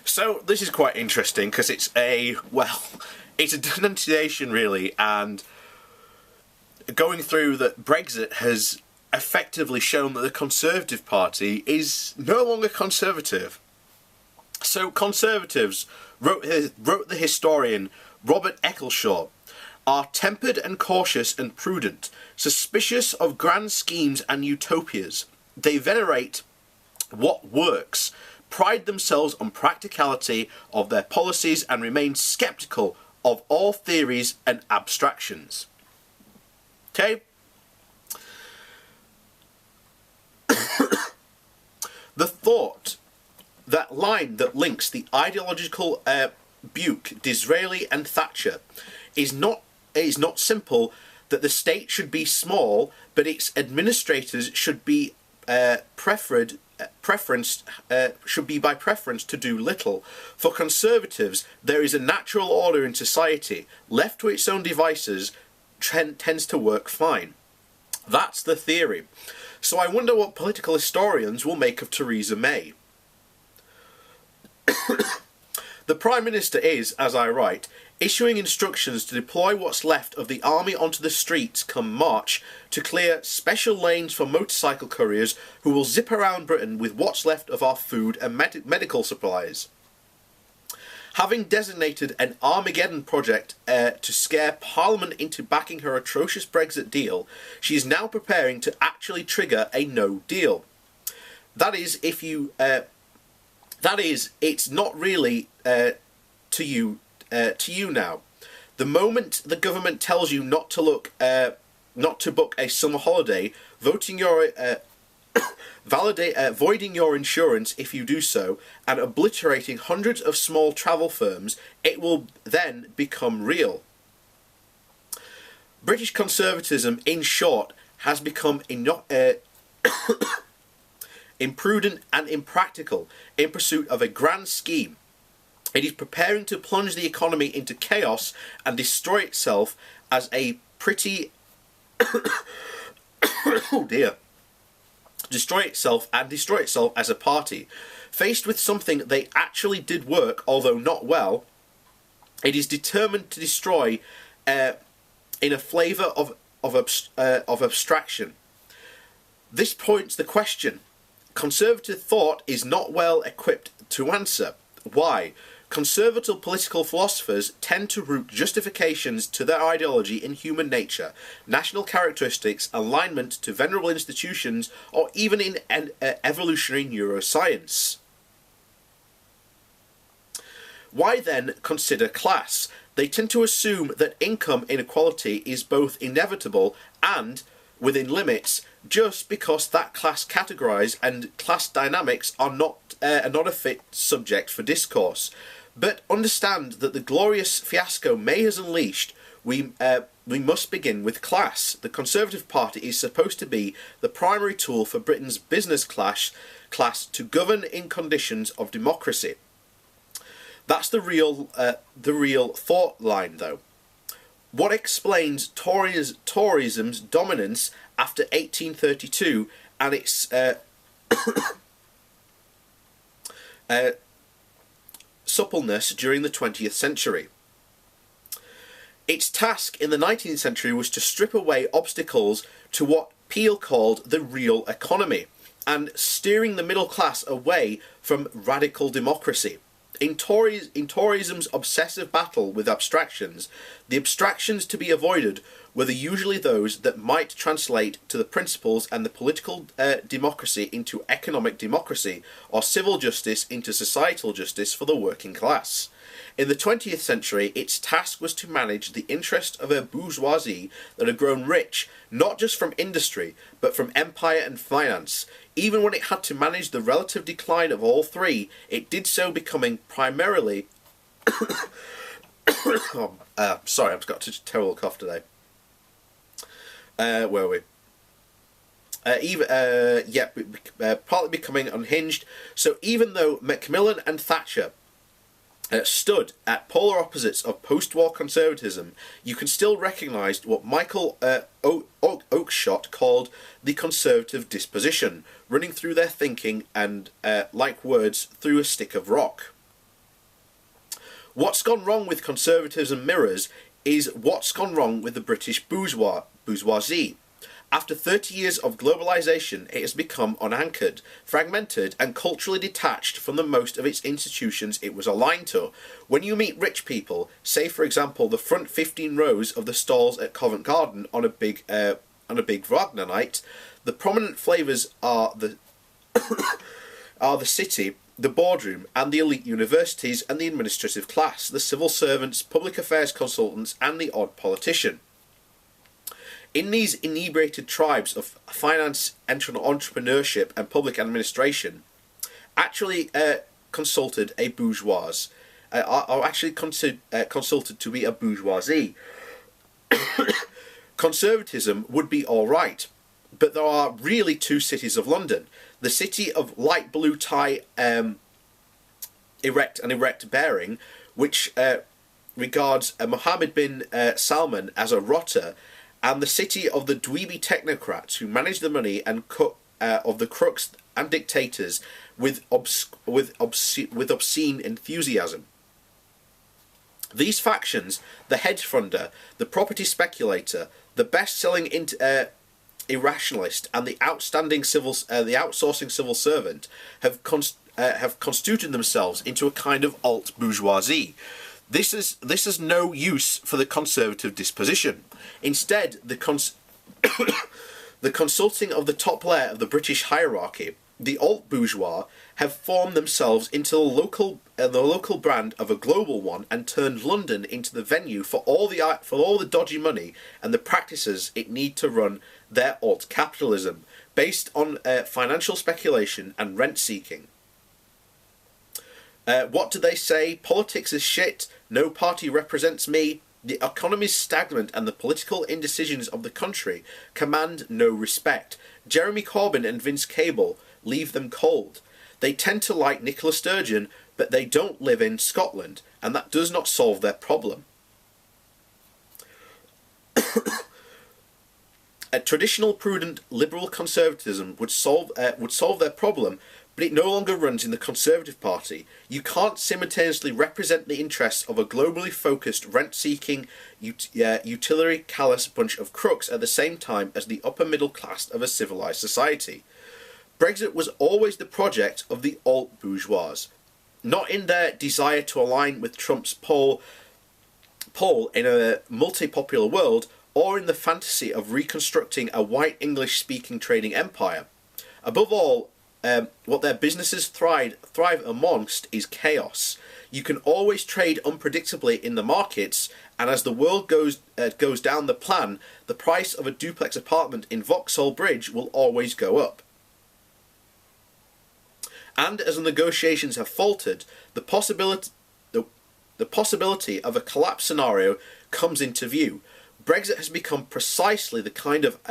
So this is quite interesting because it's it's a denunciation really, and going through that Brexit has effectively shown that the Conservative Party is no longer conservative. So Conservatives, wrote the historian Robert Eccleshaw, are tempered and cautious and prudent, suspicious of grand schemes and utopias. They venerate what works, pride themselves on practicality of their policies, and remain sceptical of all theories and abstractions. Okay? The thought, that line that links the ideological Buke, Disraeli and Thatcher is not simple that the state should be small, but its administrators should be by preference to do little. For Conservatives, there is a natural order in society. Left to its own devices, tends to work fine. That's the theory. So I wonder what political historians will make of Theresa May. The Prime Minister is, as I write, issuing instructions to deploy what's left of the army onto the streets come March to clear special lanes for motorcycle couriers who will zip around Britain with what's left of our food and medical supplies. Having designated an Armageddon project to scare Parliament into backing her atrocious Brexit deal, she is now preparing to actually trigger a no deal. That is, it's not really to you now. The moment the government tells you not to book a summer holiday, voiding your insurance if you do so, and obliterating hundreds of small travel firms, it will then become real. British conservatism, in short, has become imprudent and impractical in pursuit of a grand scheme. It is preparing to plunge the economy into chaos and destroy itself as a pretty... oh dear. Destroy itself as a party. Faced with something they actually did work, although not well, it is determined to destroy in a flavour of abstraction. This points the question. Conservative thought is not well equipped to answer. Why? Conservative political philosophers tend to root justifications to their ideology in human nature, national characteristics, alignment to venerable institutions, or even in evolutionary neuroscience. Why then consider class? They tend to assume that income inequality is both inevitable and, within limits, just because that class categories and class dynamics are not a fit subject for discourse. But understand that the glorious fiasco May has unleashed, we must begin with class. The Conservative Party is supposed to be the primary tool for Britain's business class to govern in conditions of democracy. That's the real thought line, though. What explains Toryism's dominance after 1832 and its suppleness during the 20th century? Its task in the 19th century was to strip away obstacles to what Peel called the real economy, and steering the middle class away from radical democracy. In Toryism's obsessive battle with abstractions, the abstractions to be avoided were usually those that might translate to the principles and the political democracy into economic democracy, or civil justice into societal justice for the working class. In the 20th century, its task was to manage the interest of a bourgeoisie that had grown rich, not just from industry, but from empire and finance. Even when it had to manage the relative decline of all three, it did so becoming primarily... sorry, I've got a terrible cough today. Where are we? Partly becoming unhinged. So even though Macmillan and Thatcher stood at polar opposites of post-war conservatism, you can still recognise what Michael Oakeshott called the conservative disposition, running through their thinking and, like words, through a stick of rock. What's gone wrong with conservatism mirrors is what's gone wrong with the British bourgeoisie. After 30 years of globalisation, it has become unanchored, fragmented and culturally detached from the most of its institutions it was aligned to. When you meet rich people, say for example the front 15 rows of the stalls at Covent Garden on a big Wagner night, the prominent flavours are the are the city, the boardroom and the elite universities and the administrative class, the civil servants, public affairs consultants and the odd politician. In these inebriated tribes of finance, entrepreneurship and public administration, actually consulted a bourgeois, are actually consulted to be a bourgeoisie. Conservatism would be all right, but there are really two cities of London. The city of light blue tie, erect bearing, which regards Mohammed bin Salman as a rotter, and the city of the dweeby technocrats who manage the money and of the crooks and dictators with obscene enthusiasm. These factions, the hedge funder, the property speculator, the best-selling irrationalist, and the outsourcing civil servant, have constituted themselves into a kind of alt bourgeoisie. This is no use for the conservative disposition. Instead, the consulting of the top layer of the British hierarchy, the alt bourgeois, have formed themselves into the local brand of a global one and turned London into the venue for all the dodgy money and the practices it need to run their alt capitalism, based on financial speculation and rent seeking. What do they say? Politics is shit. No party represents me. The economy is stagnant and the political indecisions of the country command no respect. Jeremy Corbyn and Vince Cable leave them cold. They tend to like Nicola Sturgeon, but they don't live in Scotland, and that does not solve their problem. A traditional, prudent, liberal conservatism would solve their problem, but it no longer runs in the Conservative Party. You can't simultaneously represent the interests of a globally focused, rent-seeking, utilitarian, callous bunch of crooks at the same time as the upper middle class of a civilised society. Brexit was always the project of the alt bourgeois, not in their desire to align with Trump's poll in a multi-popular world, or in the fantasy of reconstructing a white English-speaking trading empire. Above all, what their businesses thrive amongst is chaos. You can always trade unpredictably in the markets, and as the world goes down the plan, the price of a duplex apartment in Vauxhall Bridge will always go up. And as the negotiations have faltered, the possibility of a collapse scenario comes into view. Brexit has become precisely the kind of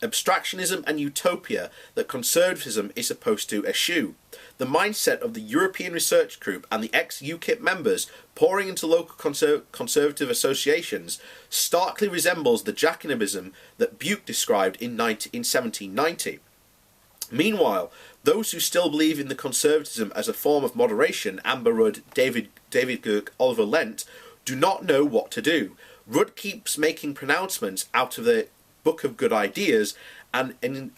abstractionism and utopia that conservatism is supposed to eschew. The mindset of the European Research Group and the ex-UKIP members pouring into local conservative associations starkly resembles the Jacobinism that Buke described in 1790. Meanwhile, those who still believe in the conservatism as a form of moderation, Amber Rudd, David Girk, Oliver Lent, do not know what to do. Rudd keeps making pronouncements out of the Book of Good Ideas, and an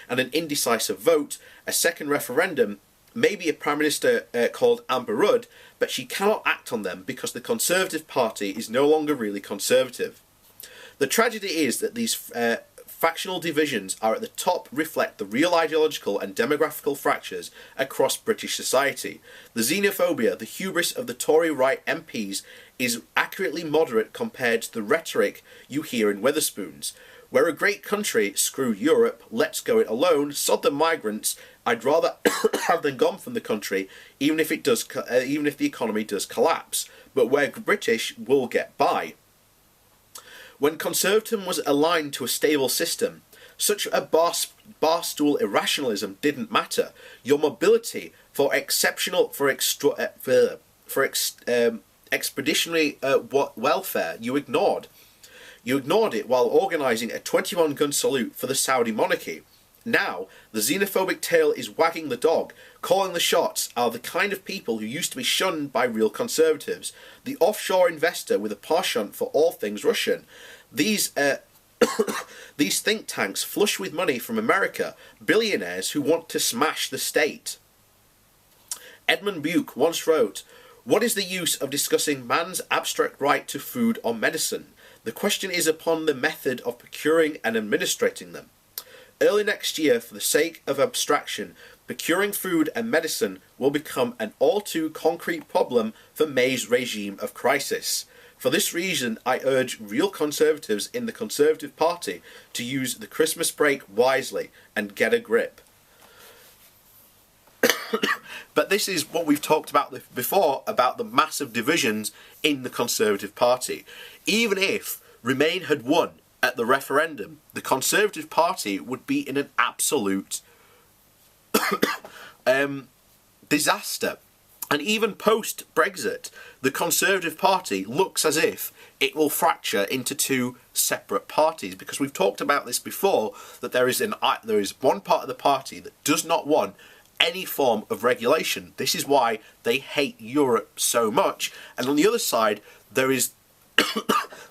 indecisive vote, a second referendum, maybe a Prime Minister called Amber Rudd, but she cannot act on them because the Conservative Party is no longer really conservative. The tragedy is that these factional divisions are at the top reflect the real ideological and demographical fractures across British society. The xenophobia, the hubris of the Tory right MPs is accurately moderate compared to the rhetoric you hear in Wetherspoons. We're a great country, screw Europe, let's go it alone, sod the migrants, I'd rather have them gone from the country, even if the economy does collapse. But we're British, we'll get by. When conservatism was aligned to a stable system, such a barstool irrationalism didn't matter. Your mobility for expeditionary welfare you ignored. You ignored it while organising a 21-gun salute for the Saudi monarchy. Now, the xenophobic tail is wagging the dog. Calling the shots are the kind of people who used to be shunned by real conservatives. The offshore investor with a penchant for all things Russian. These these think tanks flush with money from America, billionaires who want to smash the state. Edmund Burke once wrote, "What is the use of discussing man's abstract right to food or medicine? The question is upon the method of procuring and administrating them." Early next year, for the sake of abstraction, procuring food and medicine will become an all too concrete problem for May's regime of crisis. For this reason, I urge real conservatives in the Conservative Party to use the Christmas break wisely and get a grip. But this is what we've talked about before, about the massive divisions in the Conservative Party. Even if Remain had won at the referendum, the Conservative Party would be in an absolute disaster. And even post-Brexit, the Conservative Party looks as if it will fracture into two separate parties, because we've talked about this before, that there is one part of the party that does not want any form of regulation. This is why they hate Europe so much. And on the other side, there is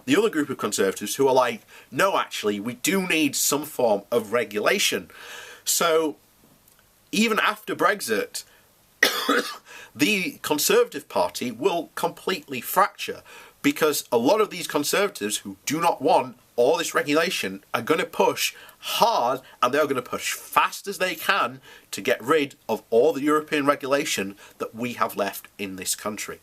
the other group of Conservatives who are like, no, actually, we do need some form of regulation. So even after Brexit, the Conservative Party will completely fracture, because a lot of these Conservatives who do not want all this regulation are going to push hard, and they're going to push fast as they can to get rid of all the European regulation that we have left in this country.